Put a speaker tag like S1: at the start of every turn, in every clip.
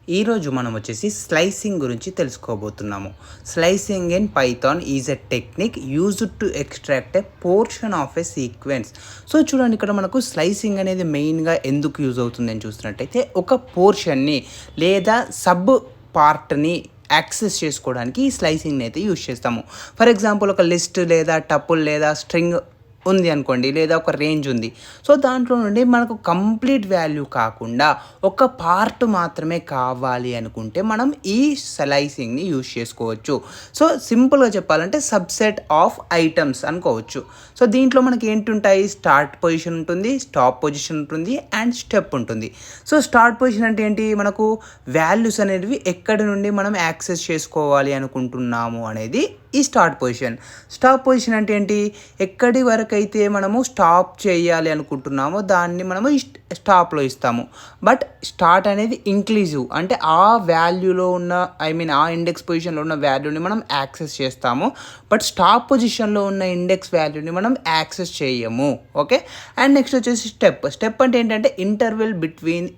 S1: ఈరోజు మనం వచ్చేసి స్లైసింగ్ గురించి తెలుసుకోబోతున్నాము. Slicing in Python is a technique used to extract a portion of a sequence. So చూడండి, ఇక్కడ మనకు స్లైసింగ్ అనేది మెయిన్గా ఎందుకు యూజ్ అవుతుందని చూసినట్టయితే, ఒక పోర్షన్ని లేదా సబ్ పార్ట్ని యాక్సెస్ చేసుకోవడానికి ఈ స్లైసింగ్ని అయితే యూజ్ చేస్తాము. ఫర్ ఎగ్జాంపుల్, ఒక లిస్ట్ లేదా టపుల్ లేదా స్ట్రింగ్ ఉంది అనుకోండి, లేదా ఒక రేంజ్ ఉంది. సో దాంట్లో నుండి మనకు కంప్లీట్ వాల్యూ కాకుండా ఒక పార్ట్ మాత్రమే కావాలి అనుకుంటే మనం ఈ స్లైసింగ్ని యూజ్ చేసుకోవచ్చు. సో సింపుల్గా చెప్పాలంటే సబ్సెట్ ఆఫ్ ఐటమ్స్ అనుకోవచ్చు. సో దీంట్లో మనకి ఏంటుంటాయి, స్టార్ట్ పొజిషన్ ఉంటుంది, స్టాప్ పొజిషన్ ఉంటుంది అండ్ స్టెప్ ఉంటుంది. సో స్టార్ట్ పొజిషన్ అంటే ఏంటి, మనకు వాల్యూస్ అనేవి ఎక్కడి నుండి మనం యాక్సెస్ చేసుకోవాలి అనుకుంటున్నాము అనేది ఈ స్టార్ట్ పొజిషన్. స్టాప్ పొజిషన్ అంటే ఏంటి, ఎక్కడి వరకు అయితే మనము స్టాప్ చేయాలి అనుకుంటున్నామో దాన్ని మనము స్టాప్లో ఇస్తాము. బట్ స్టార్ట్ అనేది ఇంక్లూజివ్, అంటే ఆ వాల్యూలో ఉన్న ఆ ఇండెక్స్ పొజిషన్లో ఉన్న వాల్యూని మనం యాక్సెస్ చేస్తాము. బట్ స్టాప్ పొజిషన్లో ఉన్న ఇండెక్స్ వాల్యూని మనం యాక్సెస్ చేయము. ఓకే. అండ్ నెక్స్ట్ వచ్చేసి స్టెప్ అంటే ఏంటంటే interval between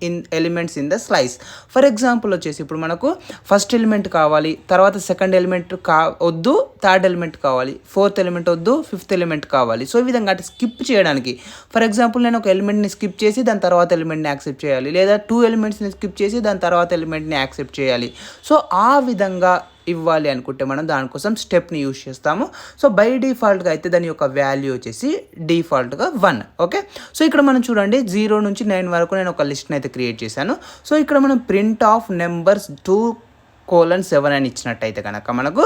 S1: elements in the slice. For example వచ్చేసి ఇప్పుడు మనకు ఫస్ట్ ఎలిమెంట్ కావాలి, తర్వాత సెకండ్ ఎలిమెంట్ వద్దు, థర్డ్ ఎలిమెంట్ కావాలి, ఫోర్త్ ఎలిమెంట్ వద్దు, ఫిఫ్త్ ఎలిమెంట్ కావాలి. సో ఈ విధంగా అంటే స్కిప్ చేయడానికి, ఫర్ ఎగ్జాంపుల్ నేను ఒక ఎలిమెంట్ని స్కిప్ చేసి దాని తర్వాత ఎలిమెంట్ని యాక్సెప్ట్ చేయాలి, లేదా 2 ఎలిమెంట్స్ని స్కిప్ చేసి దాని తర్వాత ఎలిమెంట్ని యాక్సెప్ట్ చేయాలి. సో ఆ విధంగా ఇవ్వాలి అనుకుంటే మనం దానికోసం స్టెప్ని యూజ్ చేస్తాము. సో బై డిఫాల్ట్గా అయితే దాని యొక్క వాల్యూ వచ్చేసి డిఫాల్ట్గా 1. ఓకే. సో ఇక్కడ మనం చూడండి, 0 నుంచి 9 వరకు నేను ఒక లిస్ట్ని అయితే క్రియేట్ చేశాను. సో ఇక్కడ మనం ప్రింట్ ఆఫ్ నెంబర్స్ 2:7 అని ఇచ్చినట్టయితే కనుక మనకు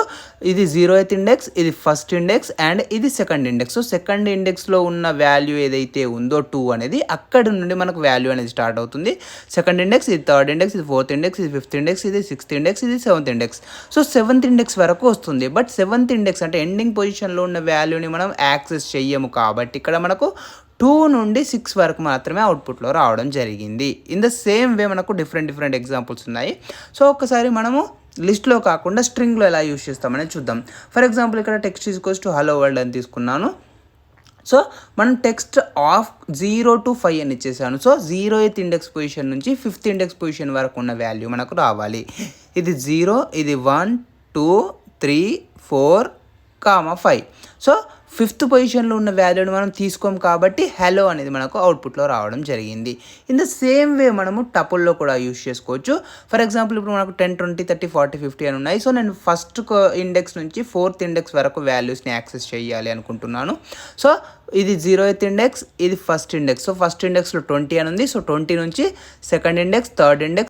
S1: ఇది 0th ఇండెక్స్, ఇది ఫస్ట్ ఇండెక్స్ అండ్ ఇది సెకండ్ ఇండెక్స్. సో సెకండ్ ఇండెక్స్లో ఉన్న వాల్యూ ఏదైతే ఉందో 2 అనేది, అక్కడ నుండి మనకు వాల్యూ అనేది స్టార్ట్ అవుతుంది. సెకండ్ ఇండెక్స్, ఇది థర్డ్ ఇండెక్స్, ఇది ఫోర్త్ ఇండెక్స్, ఇది ఫిఫ్త్ ఇండెక్స్, ఇది సిక్స్త్ ఇండెక్స్, ఇది seventh index. So seventh index వరకు వస్తుంది. బట్ సెవెంత్ ఇండెక్స్ అంటే ఎండింగ్ పొజిషన్లో ఉన్న వాల్యూని మనం యాక్సెస్ చెయ్యము, కాబట్టి ఇక్కడ మనకు 2 నుండి 6 వరకు మాత్రమే అవుట్పుట్లో రావడం జరిగింది. ఇన్ ద సేమ్ వే మనకు డిఫరెంట్ ఎగ్జాంపుల్స్ ఉన్నాయి. సో ఒకసారి మనము లిస్ట్లో కాకుండా స్ట్రింగ్లో ఎలా యూజ్ చేస్తామనేది చూద్దాం. ఫర్ ఎగ్జాంపుల్ ఇక్కడ text equals to hello world అని తీసుకున్నాను. సో మనం టెక్స్ట్ ఆఫ్ 0 to 5 అని ఇచ్చేసాను. సో 0th ఇండెక్స్ పొజిషన్ నుంచి 5th ఇండెక్స్ పొజిషన్ వరకు ఉన్న వాల్యూ మనకు రావాలి. ఇది 0, ఇది 1, 2, 3, 4, 5. సో 5th పొజిషన్లో ఉన్న వాల్యూని మనం తీసుకోం కాబట్టి హలో అనేది మనకు అవుట్పుట్లో రావడం జరిగింది. ఇన్ ద సేమ్ వే మనము టపుల్లో కూడా యూజ్ చేసుకోవచ్చు. ఫర్ ఎగ్జాంపుల్ ఇప్పుడు మనకు 10, 20, 30, 40, 50 అని ఉన్నాయి. సో నేను ఫస్ట్ ఇండెక్స్ నుంచి 4th ఇండెక్స్ వరకు వాల్యూస్ని యాక్సెస్ చేయాలి అనుకుంటున్నాను. సో ఇది 0th ఇండెక్స్, ఇది ఫస్ట్ ఇండెక్స్. సో ఫస్ట్ ఇండెక్స్లో 20 అని ఉంది. సో 20 నుంచి సెకండ్ ఇండెక్స్, థర్డ్ ఇండెక్స్,